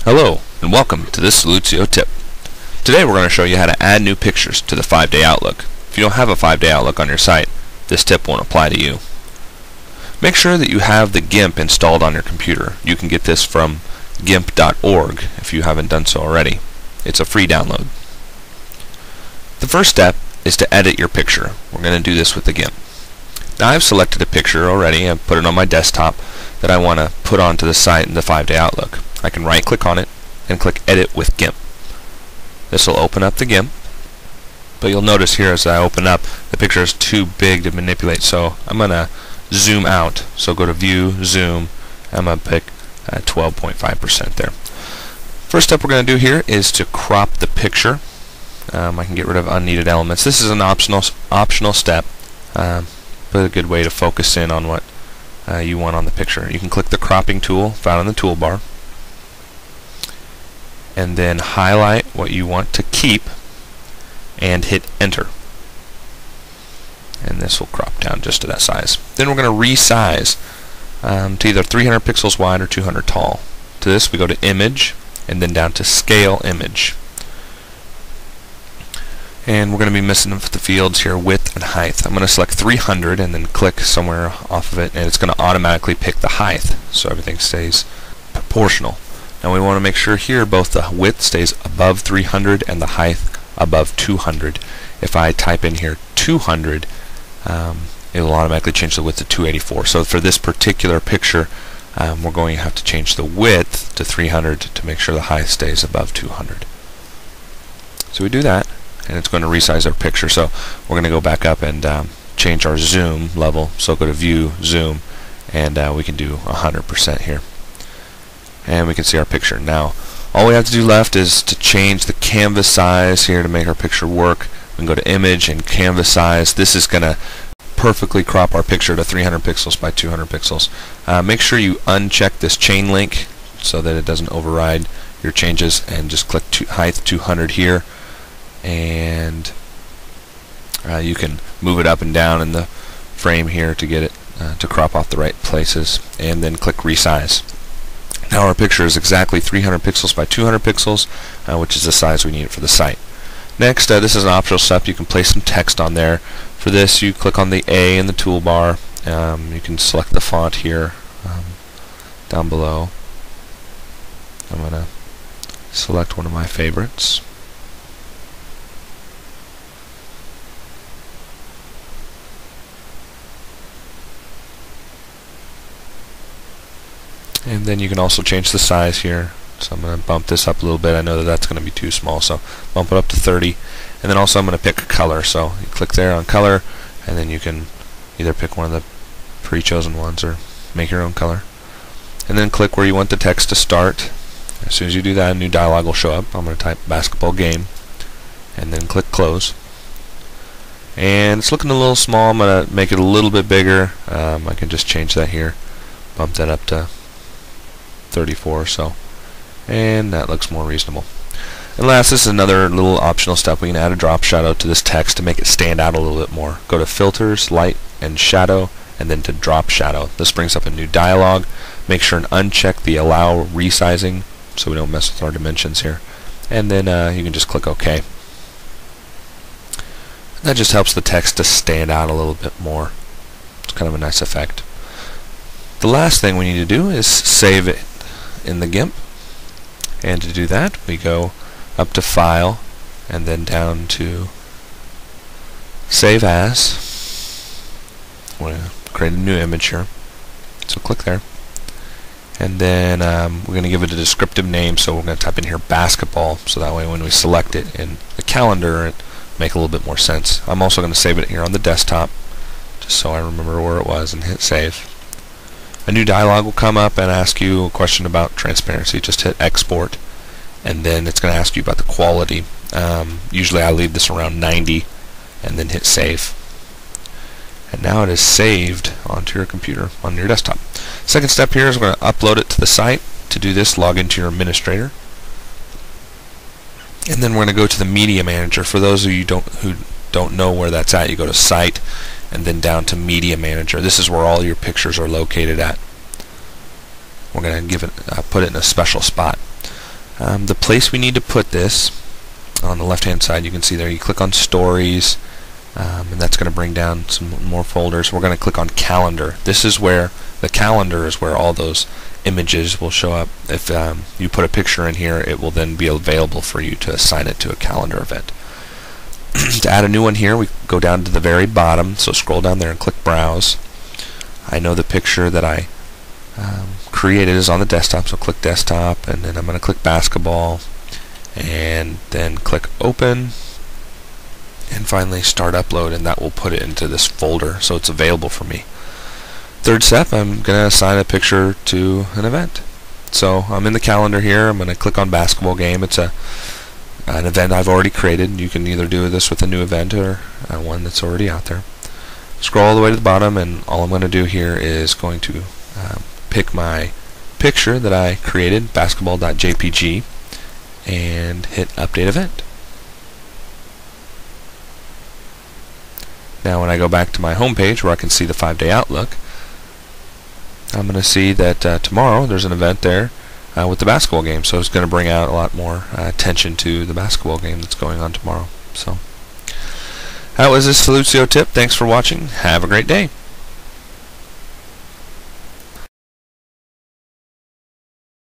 Hello, and welcome to this Solutio tip. Today we're going to show you how to add new pictures to the 5-day outlook. If you don't have a 5-day outlook on your site, this tip won't apply to you. Make sure that you have the GIMP installed on your computer. You can get this from gimp.org if you haven't done so already. It's a free download. The first step is to edit your picture. We're going to do this with the GIMP. Now I've selected a picture already and put it on my desktop that I want to put onto the site in the 5-day outlook. I can right click on it and click Edit with GIMP. This will open up the GIMP, but you'll notice here as I open up the picture is too big to manipulate, so I'm going to zoom out. So go to View, Zoom, I'm going to pick 12.5% there. First step we're going to do here is to crop the picture. I can get rid of unneeded elements. This is an optional step, but a good way to focus in on what you want on the picture. You can click the cropping tool found in the toolbar and then highlight what you want to keep and hit enter, and this will crop down just to that size. Then we're going to resize to either 300 pixels wide or 200 tall. To this we go to Image and then down to Scale Image, and we're going to be missing the fields here, width and height. I'm going to select 300 and then click somewhere off of it, and it's going to automatically pick the height so everything stays proportional. Now we want to make sure here both the width stays above 300 and the height above 200. If I type in here 200, it will automatically change the width to 284. So for this particular picture, we're going to have to change the width to 300 to make sure the height stays above 200. So we do that, and it's going to resize our picture. So we're going to go back up and change our zoom level. So go to View, Zoom, and we can do 100% here. And we can see our picture. Now all we have to do left is to change the canvas size here to make our picture work. We can go to Image and Canvas Size. This is going to perfectly crop our picture to 300 pixels by 200 pixels. Make sure you uncheck this chain link so that it doesn't override your changes, and just click height 200 here, and you can move it up and down in the frame here to get it to crop off the right places, and then click Resize. Now our picture is exactly 300 pixels by 200 pixels, which is the size we need for the site. Next, this is an optional step. You can place some text on there. For this, you click on the A in the toolbar. You can select the font here down below. I'm going to select one of my favorites. And then you can also change the size here. So I'm going to bump this up a little bit. I know that that's going to be too small, so bump it up to 30. And then also I'm going to pick a color. So you click there on color, and then you can either pick one of the pre-chosen ones or make your own color. And then click where you want the text to start. As soon as you do that, a new dialog will show up. I'm going to type basketball game, and then click close. And it's looking a little small. I'm going to make it a little bit bigger. I can just change that here, bump that up to 34 or so, and that looks more reasonable. And last, this is another little optional step. We can add a drop shadow to this text to make it stand out a little bit more. Go to Filters, Light and Shadow, and then to Drop Shadow. This brings up a new dialog. Make sure and uncheck the Allow Resizing so we don't mess with our dimensions here, and then you can just click OK. That just helps the text to stand out a little bit more. It's kind of a nice effect. The last thing we need to do is save it in the GIMP, and to do that we go up to File and then down to Save As. We're going to create a new image here, so click there, and then we're going to give it a descriptive name. So we're going to type in here basketball, so that way when we select it in the calendar it make a little bit more sense. I'm also going to save it here on the desktop just so I remember where it was, and hit save. A new dialog will come up and ask you a question about transparency. Just hit export, and then it's going to ask you about the quality. Usually I leave this around 90 and then hit save. And now it is saved onto your computer, on your desktop. Second step here is we're going to upload it to the site. To do this, log into your administrator. And then we're going to go to the Media Manager. For those of you who don't know where that's at, you go to Site and then down to Media Manager. This is where all your pictures are located at. We're going to give it, put it in a special spot. The place we need to put this, on the left hand side, you can see there, you click on stories, and that's going to bring down some more folders. We're going to click on calendar. This is where the calendar is where all those images will show up. If you put a picture in here, it will then be available for you to assign it to a calendar event. To add a new one here, we go down to the very bottom, so scroll down there and click browse. I know the picture that I created is on the desktop, so click desktop, and then I'm going to click basketball, and then click open, and finally start upload, and that will put it into this folder so it's available for me. Third step, I'm going to assign a picture to an event. So I'm in the calendar here. I'm going to click on basketball game. It's an event I've already created. You can either do this with a new event or one that's already out there. Scroll all the way to the bottom, and all I'm going to do here is going to pick my picture that I created, basketball.jpg, and hit update event. Now when I go back to my home page where I can see the 5-day outlook, I'm going to see that tomorrow there's an event there with the basketball game, so it's going to bring out a lot more attention to the basketball game that's going on tomorrow. So that was this Solutio tip. Thanks for watching. Have a great day.